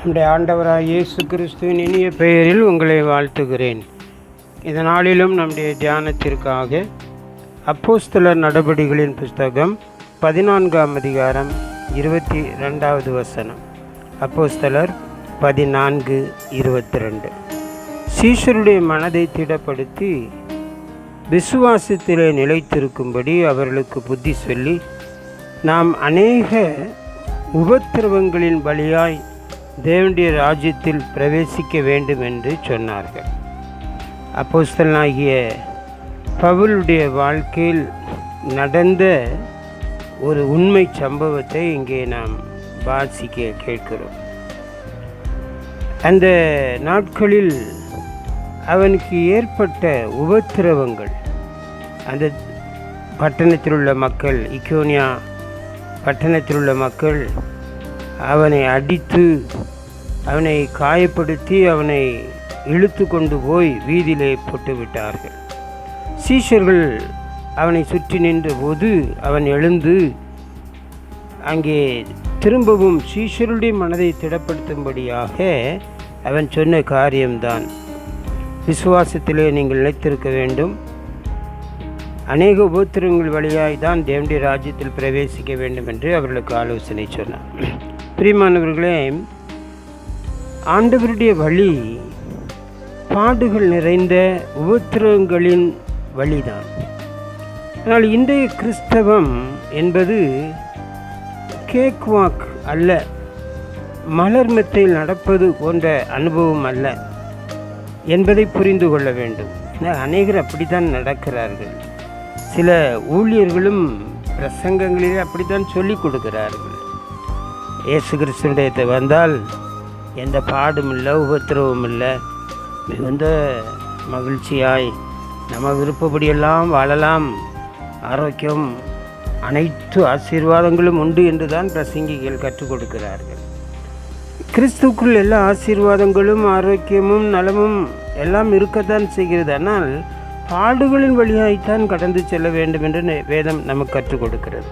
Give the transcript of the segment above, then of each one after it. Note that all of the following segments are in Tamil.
நம்முடைய ஆண்டவராக இயேசு கிறிஸ்துவின் இனிய பெயரில் உங்களை வாழ்த்துகிறேன். இந்த நாளிலும் நம்முடைய தியானத்திற்காக அப்போஸ்தலர் நடபடிகளின் புஸ்தகம் 14ஆம் அதிகாரம் 22வது வசனம். அப்போஸ்தலர் 14:22. சீஷருடைய மனதை திடப்படுத்தி விசுவாசத்திலே நிலைத்திருக்கும்படி அவர்களுக்கு புத்தி சொல்லி, நாம் அநேக உபத்திரவங்களின் வழியாய் தேவனுடைய ராஜ்யத்தில் பிரவேசிக்க வேண்டும் என்று சொன்னார்கள். அப்போஸ்தலனாகிய பவுலுடைய வாழ்க்கையில் நடந்த ஒரு உண்மை சம்பவத்தை இங்கே நாம் வாசிக்க கேட்கிறோம். அந்த நாட்களில் அவனுக்கு ஏற்பட்ட உபத்திரவங்கள், அந்த பட்டணத்தில் உள்ள மக்கள், இக்கோனியா பட்டணத்தில் உள்ள மக்கள் அவனை அடித்து, அவனை காயப்படுத்தி, அவனை இழுத்து கொண்டு போய் வீதியிலே போட்டு விட்டார்கள். சீஷர்கள் அவனை சுற்றி நின்றபோது அவன் எழுந்து அங்கே திரும்பவும் சீஷருடைய மனதை திடப்படுத்தும்படியாக அவன் சொன்ன காரியம்தான், விசுவாசத்திலே நீங்கள் நிலைத்திருக்க வேண்டும், அநேக உபத்திரங்கள் வழியாய் தான் தேவனுடைய ராஜ்யத்தில் பிரவேசிக்க வேண்டும் என்று அவர்களுக்கு ஆலோசனை சொன்னார். பிரியமானவர்களே, ஆண்டவருடைய வழி பாடுகள் நிறைந்த உபத்திரங்களின் வழிதான். ஆனால் இன்றைய கிறிஸ்தவம் என்பது கேக் வாக் அல்ல, மலர் மெத்தையில் நடப்பது போன்ற அனுபவம் அல்ல என்பதை புரிந்து கொள்ள வேண்டும். அநேகர் அப்படித்தான் நடக்கிறார்கள். சில ஊழியர்களும் பிரசங்கங்களிலே அப்படித்தான் சொல்லிக் கொடுக்கிறார்கள். இயேசு கிறிஸ்துவிடத்தை வந்தால் எந்த பாடும் இல்லை, உபத்திரவும் இல்லை, மிகுந்த மகிழ்ச்சியாய் நம்ம விருப்பப்படியெல்லாம் வாழலாம், ஆரோக்கியம், அனைத்து ஆசீர்வாதங்களும் உண்டு என்று தான் பிரசங்கிகள் கற்றுக் கொடுக்கிறார்கள். கிறிஸ்துக்குள் எல்லா ஆசீர்வாதங்களும் ஆரோக்கியமும் நலமும் எல்லாம் இருக்கத்தான் செய்கிறது. ஆனால் பாடுகளின் வழியாய்த்தான் கடந்து செல்ல வேண்டும் என்று வேதம் நமக்கு கற்றுக் கொடுக்கிறது.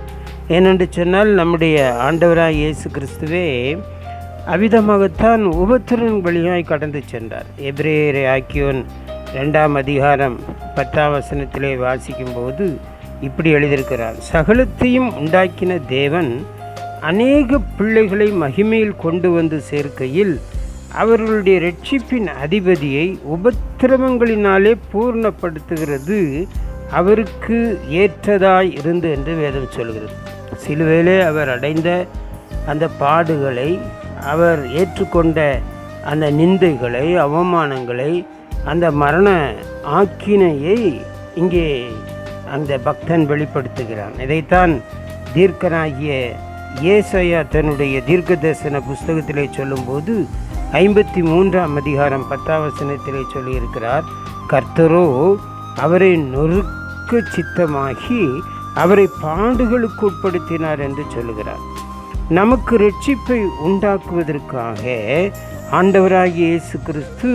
ஏனென்று சொன்னால், நம்முடைய ஆண்டவராய் இயேசு கிறிஸ்துவே அவ்விதமாகத்தான் உபத்திரவின் வழியாய் கடந்து சென்றார். எபிரேயரை ஆக்கியோன் 2ஆம் அதிகாரம் 10ஆம் வசனத்திலே வாசிக்கும்போது இப்படி எழுதியிருக்கிறார், சகலத்தையும் உண்டாக்கின தேவன் அநேக பிள்ளைகளை மகிமையில் கொண்டு வந்து சேர்க்கையில் அவர்களுடைய இரட்சிப்பின் அதிபதியை உபத்திரவங்களினாலே பூர்ணப்படுத்துகிறது அவருக்கு ஏற்றதாய் இருந்து என்று வேதம் சொல்கிறது. சிலுவையிலே அவர் அடைந்த அந்த பாடுகளை, அவர் ஏற்றுக்கொண்ட அந்த நிந்தைகளை, அவமானங்களை, அந்த மரண ஆக்கினையை இங்கே அந்த பக்தன் வெளிப்படுத்துகிறான். இதைத்தான் தீர்க்கனாகிய ஏசாயா தன்னுடைய தீர்க்க தரிசன புஸ்தகத்திலே சொல்லும்போது 53ஆம் அதிகாரம் 10ஆம் வசனத்திலே சொல்லியிருக்கிறார், கர்த்தரோ அவரை நொறுக்க சித்தமாகி அவரை பாடுகளுக்கு உட்படுத்தினார் என்று சொல்லுகிறார். நமக்கு இரட்சிப்பை உண்டாக்குவதற்காக ஆண்டவராகிய இயேசு கிறிஸ்து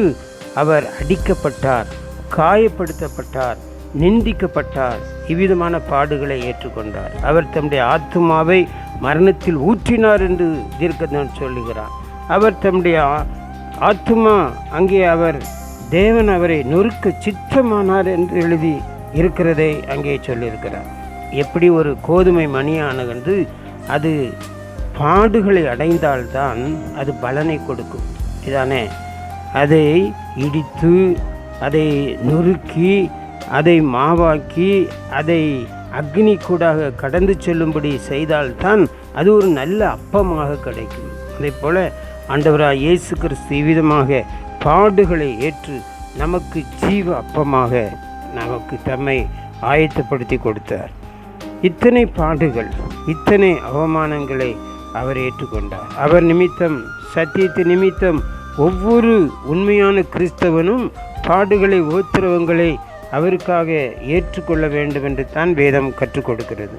அவர் அடிக்கப்பட்டார், காயப்படுத்தப்பட்டார், நிந்திக்கப்பட்டார், இவ்விதமான பாடுகளை ஏற்றுக்கொண்டார். அவர் தம்முடைய ஆத்துமாவை மரணத்தில் ஊற்றினார் என்று தீர்க்கதரிசனம் சொல்லுகிறார். அவர் தம்முடைய ஆத்துமா, அங்கே அவர் தேவன் அவரை நொறுக்க சித்தமானார் என்று எழுதி இருக்கிறதை அங்கே சொல்லியிருக்கிறார். எப்படி ஒரு கோதுமை மணியானது அது பாடுகளை அடைந்தால்தான் அது பலனை கொடுக்கும். இதானே, அதை இடித்து, அதை நொறுக்கி, அதை மாவாக்கி, அதை அக்னி கூடாக கடந்து செல்லும்படி செய்தால்தான் அது ஒரு நல்ல அப்பமாக கிடைக்கும். அதே போல் ஆண்டவராய் இயேசு கிறிஸ்து இவ்விதமாக பாடுகளை ஏற்று நமக்கு ஜீவ அப்பமாக நமக்கு தம்மை ஆயத்தப்படுத்தி கொடுத்தார். இத்தனை பாடுகள், இத்தனை அவமானங்களை அவர் ஏற்றுக்கொண்டார். அவர் நிமித்தம், சத்தியத்து நிமித்தம் ஒவ்வொரு உண்மையான கிறிஸ்தவனும் பாடுகளை, உபத்திரவங்களை அவருக்காக ஏற்றுக்கொள்ள வேண்டும் என்று தான் வேதம் கற்றுக் கொடுக்கிறது.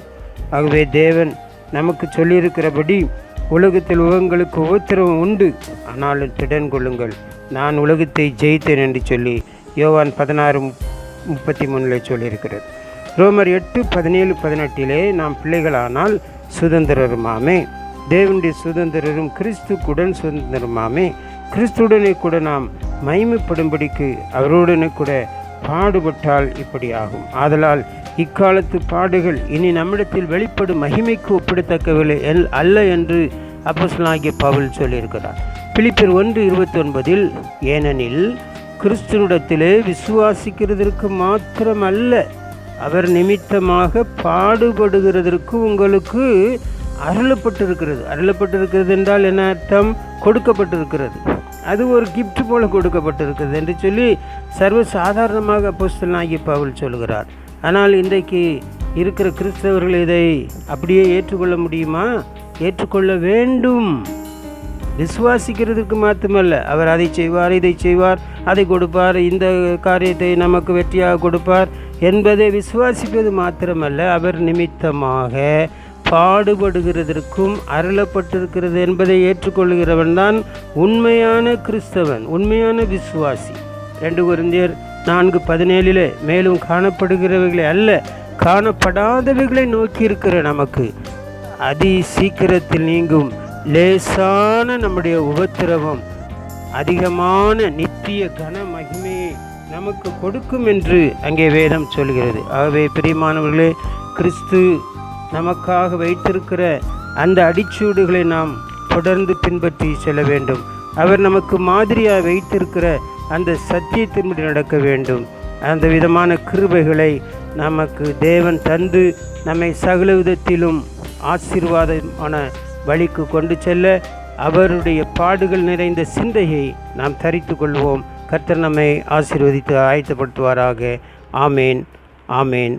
ஆகவே தேவன் நமக்கு சொல்லியிருக்கிறபடி, உலகத்தில் உங்களுக்கு உபத்திரவம் உண்டு, ஆனாலும் திடன் கொள்ளுங்கள், நான் உலகத்தை ஜெயித்தேன் என்று சொல்லி யோவான் 16:33 சொல்லியிருக்கிறது. ரோமர் 8:17-18 நாம் பிள்ளைகளானால் சுதந்திரருமாமே, தேவனுடைய சுதந்திரரும் கிறிஸ்துக்குடன் சுதந்திரமாமே. கிறிஸ்துடனே கூட நாம் மகிமைப்படும்படிக்கு அவருடனே கூட பாடுபட்டால் இப்படி ஆகும். ஆதலால் இக்காலத்து பாடுகள் இனி நம்மிடத்தில் வெளிப்படும் மகிமைக்கு ஒப்பிடத்தக்கவில்லை அல்ல என்று அப்போஸ்தலனாகிய பவுல் சொல்லியிருக்கிறார். பிலிப்பியர் 1:29, ஏனெனில் கிறிஸ்துவிடத்திலே விசுவாசிக்கிறதற்கு மாத்திரமல்ல, அவர் நிமித்தமாக பாடுபடுகிறதற்கு உங்களுக்கு அருளப்பட்டிருக்கிறது என்றால் என்ன அர்த்தம்? கொடுக்கப்பட்டிருக்கிறது. அது ஒரு கிஃப்ட் போல கொடுக்கப்பட்டிருக்கிறது என்று சொல்லி சர்வசாதாரணமாக அப்போஸ்தலனாகிய பவுல் சொல்கிறார். ஆனால் இன்றைக்கு இருக்கிற கிறிஸ்தவர்கள் இதை அப்படியே ஏற்றுக்கொள்ள முடியுமா? ஏற்றுக்கொள்ள வேண்டும். விசுவாசிக்கிறதுக்கு மாத்திரமல்ல, அவர் அதை செய்வார், இதை செய்வார், அதை கொடுப்பார், இந்த காரியத்தை நமக்கு வெற்றியாக கொடுப்பார் என்பதை விசுவாசிப்பது மாத்திரமல்ல, அவர் நிமித்தமாக பாடுபடுகிறதற்கும் அருளப்பட்டிருக்கிறது என்பதை ஏற்றுக்கொள்கிறவன் தான் உண்மையான கிறிஸ்தவன், உண்மையான விசுவாசி. 2 கொரிந்தியர் 4:17 மேலும் காணப்படுகிறவைகளை அல்ல, காணப்படாதவைகளை நோக்கி இருக்கிற நமக்கு அதி சீக்கிரத்தில் நீங்கும் லேசான நம்முடைய உபத்திரவம் அதிகமான நித்திய கன மகிமையை நமக்கு கொடுக்கும் என்று அங்கே வேதம் சொல்கிறது. ஆகவே பிரியமானவர்களே, கிறிஸ்து நமக்காக வைத்திருக்கிற அந்த அடிச்சூடுகளை நாம் தொடர்ந்து பின்பற்றி செல்ல வேண்டும். அவர் நமக்கு மாதிரியாக வைத்திருக்கிற அந்த சத்தியத்தின்படி நடக்க வேண்டும். அந்த விதமான கிருபைகளை நமக்கு தேவன் தந்து நம்மை சகல விதத்திலும் ஆசீர்வாதமான வழிக்கு கொண்டு செல்ல அவருடைய பாடுகள் நிறைந்த சிந்தையை நாம் தரித்து கொள்வோம். கர்த்தர் நம்மை ஆசீர்வதித்து ஆயத்தப்படுத்துவாராக. ஆமேன், ஆமேன்.